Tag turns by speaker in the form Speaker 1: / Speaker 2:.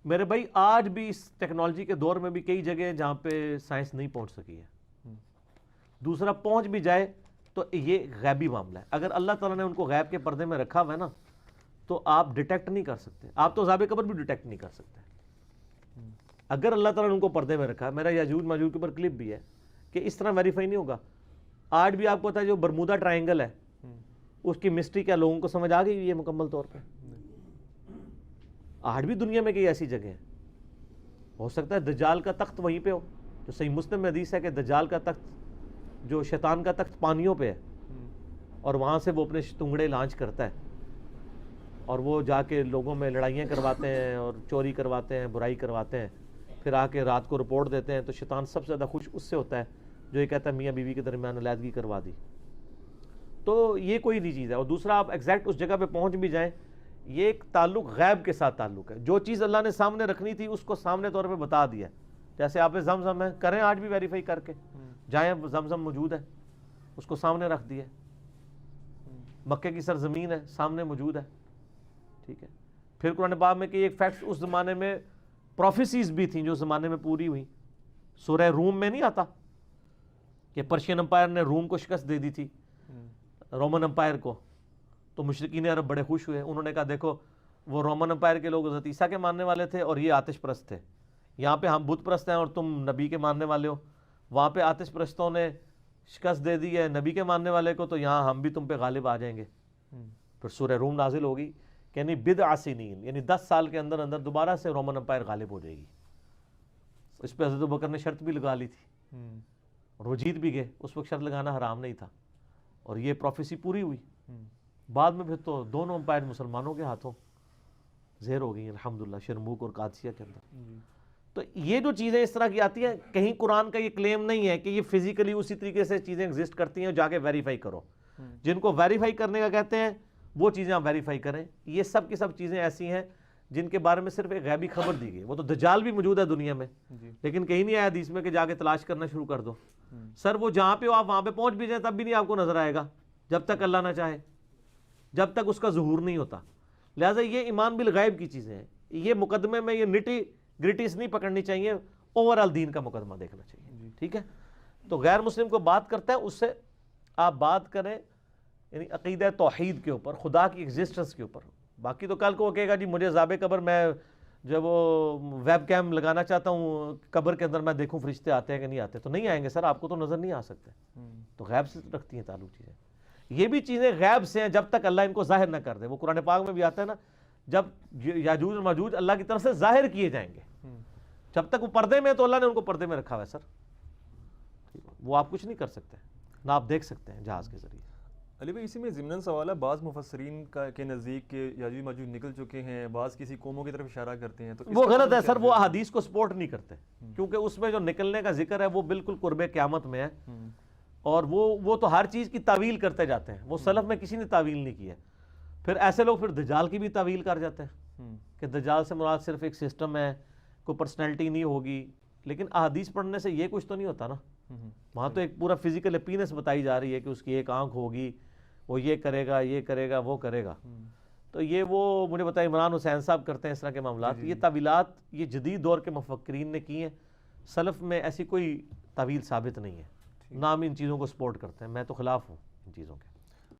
Speaker 1: میرے بھائی آج بھی اس ٹیکنالوجی کے دور میں بھی کئی جگہ ہیں جہاں پہ سائنس نہیں پہنچ سکی ہے. دوسرا پہنچ بھی جائے تو یہ غیبی معاملہ ہے. اگر اللہ تعالیٰ نے ان کو غیب کے پردے میں رکھا ہوا ہے نا تو آپ ڈیٹیکٹ نہیں کر سکتے. آپ تو عذاب قبر بھی ڈیٹیکٹ نہیں کر سکتے اگر اللہ تعالیٰ نے ان کو پردے میں رکھا. میرا یاجوج ماجوج کے اوپر کلپ بھی ہے کہ اس طرح ویریفائی نہیں ہوگا. آج بھی آپ کو پتا ہے جو برمودا ٹرائنگل ہے اس کی مسٹری کیا لوگوں کو سمجھ آ گئی ہے مکمل طور پہ. آج بھی دنیا میں کئی ایسی جگہ ہیں. ہو سکتا ہے دجال کا تخت وہیں پہ ہو. جو صحیح مسلم میں حدیث ہے کہ دجال کا تخت جو شیطان کا تخت پانیوں پہ ہے اور وہاں سے وہ اپنے تنگڑے لانچ کرتا ہے اور وہ جا کے لوگوں میں لڑائیاں کرواتے ہیں اور چوری کرواتے ہیں, برائی کرواتے ہیں, پھر آ کے رات کو رپورٹ دیتے ہیں. تو شیطان سب سے زیادہ خوش اس سے ہوتا ہے جو یہ کہتا ہے میاں بیوی کے درمیان علیحدگی کروا دی. تو یہ کوئی نہیں چیز ہے. اور دوسرا آپ ایگزیکٹ اس جگہ پہ پہنچ بھی جائیں, یہ ایک تعلق غیب کے ساتھ تعلق ہے. جو چیز اللہ نے سامنے رکھنی تھی اس کو سامنے طور پہ بتا دیا. جیسے آپ زمزم ہے, کریں آج بھی ویریفائی کر کے جائیں, زمزم موجود ہے اس کو سامنے رکھ دیا. مکے کی سرزمین ہے سامنے موجود ہے. ٹھیک ہے. پھر قرآن پاک میں کہ ایک فیکٹس اس زمانے میں پروفیسیز بھی تھیں جو زمانے میں پوری ہوئی. سورہ روم میں نہیں آتا کہ پرشین امپائر نے روم کو شکست دے دی تھی, رومن امپائر کو. تو مشرکین عرب بڑے خوش ہوئے. انہوں نے کہا دیکھو وہ رومن امپائر کے لوگ حضرت عیسیٰ کے ماننے والے تھے اور یہ آتش پرست تھے. یہاں پہ ہم بت پرست ہیں اور تم نبی کے ماننے والے ہو. وہاں پہ آتش پرستوں نے شکست دے دی ہے نبی کے ماننے والے کو, تو یہاں ہم بھی تم پہ غالب آ جائیں گے. پھر سورہ روم نازل ہوگی کہ یعنی بضع سنین یعنی 10 سال کے اندر اندر دوبارہ سے رومن امپائر غالب ہو جائے گی. اس پہ حضرت ابوبکر نے شرط بھی لگا لی تھی اور وہ جیت بھی گئے. اس وقت شرط لگانا حرام نہیں تھا اور یہ پروفیسی پوری ہوئی. بعد میں پھر تو دونوں امپائر مسلمانوں کے ہاتھوں زہر ہو گئی الحمدللہ, شرموک اور قادسیہ کے اندر. تو یہ جو چیزیں اس طرح کی آتی ہیں, کہیں قرآن کا یہ کلیم نہیں ہے کہ یہ فزیکلی اسی طریقے سے چیزیں ایگزسٹ کرتی ہیں, جا کے ویریفائی کرو. جن کو ویریفائی کرنے کا کہتے ہیں وہ چیزیں آپ ویریفائی کریں. یہ سب کی سب چیزیں ایسی ہیں جن کے بارے میں صرف ایک غیبی خبر دی گئی. وہ تو دجال بھی موجود ہے دنیا میں لیکن کہیں نہیں آیا حدیث میں کہ جا کے تلاش کرنا شروع کر دو. سر وہ جہاں پہ ہو آپ وہاں پہ پہنچ بھی جائیں تب بھی نہیں آپ کو نظر آئے گا جب تک اللہ نہ چاہے, جب تک اس کا ظہور نہیں ہوتا. لہٰذا یہ ایمان بالغیب کی چیزیں ہیں. یہ مقدمے میں یہ نٹی گریٹیز نہیں پکڑنی چاہیے, اوور آل دین کا مقدمہ دیکھنا چاہیے. ٹھیک ہے. تو غیر مسلم کو بات کرتا ہے اس سے آپ بات کریں یعنی عقیدہ توحید کے اوپر, خدا کی ایگزسٹنس کے اوپر. باقی تو کل کو وہ کہے گا جی مجھے عذاب قبر, میں جب وہ ویب کیم لگانا چاہتا ہوں قبر کے اندر میں دیکھوں فرشتے آتے ہیں کہ نہیں آتے. تو نہیں آئیں گے سر, آپ کو تو نظر نہیں آ سکتے. تو غیب سے رکھتی ہیں تعلق چیزیں. یہ بھی چیزیں غیب سے ہیں جب تک اللہ ان کو ظاہر نہ کر دے. وہ قرآن پاک میں بھی آتا ہے نا, جب یاجوج اور ماجوج اللہ کی طرف سے ظاہر کیے جائیں گے, جب تک وہ پردے میں, تو اللہ نے ان کو پردے میں رکھا ہوا ہے سر. وہ آپ کچھ نہیں کر سکتے, نہ آپ دیکھ سکتے ہیں جہاز کے ذریعے.
Speaker 2: علی بھائی اسی میں ضمناً سوال ہے, بعض مفسرین کے نزدیک کہ یاجوج ماجوج نکل چکے ہیں, بعض کسی قوموں کی طرف اشارہ کرتے ہیں. تو
Speaker 1: وہ غلط ہے سر, وہ احادیث کو سپورٹ نہیں کرتے کیونکہ اس میں جو نکلنے کا ذکر ہے وہ بالکل قرب قیامت میں ہے. اور وہ تو ہر چیز کی تعویل کرتے جاتے ہیں. وہ سلف میں کسی نے تعویل نہیں کی ہے. پھر ایسے لوگ پھر دجال کی بھی تعویل کر جاتے ہیں کہ دجال سے مراد صرف ایک سسٹم ہے, کوئی پرسنالٹی نہیں ہوگی. لیکن احادیث پڑھنے سے یہ کچھ تو نہیں ہوتا نا. وہاں تو ایک پورا فزیکل اپیرنس بتائی جا رہی ہے کہ اس کی ایک آنکھ ہوگی, وہ یہ کرے گا, یہ کرے گا, وہ کرے گا. تو یہ وہ مجھے بتایا عمران حسین صاحب کرتے ہیں اس طرح کے معاملات. یہ تعویلات یہ جدید دور کے مفکرین نے کی ہیں. سلف میں ایسی کوئی تعویل ثابت نہیں ہے, نہ ہم ان چیزوں کو سپورٹ کرتے ہیں. میں تو خلاف ہوں ان چیزوں کے.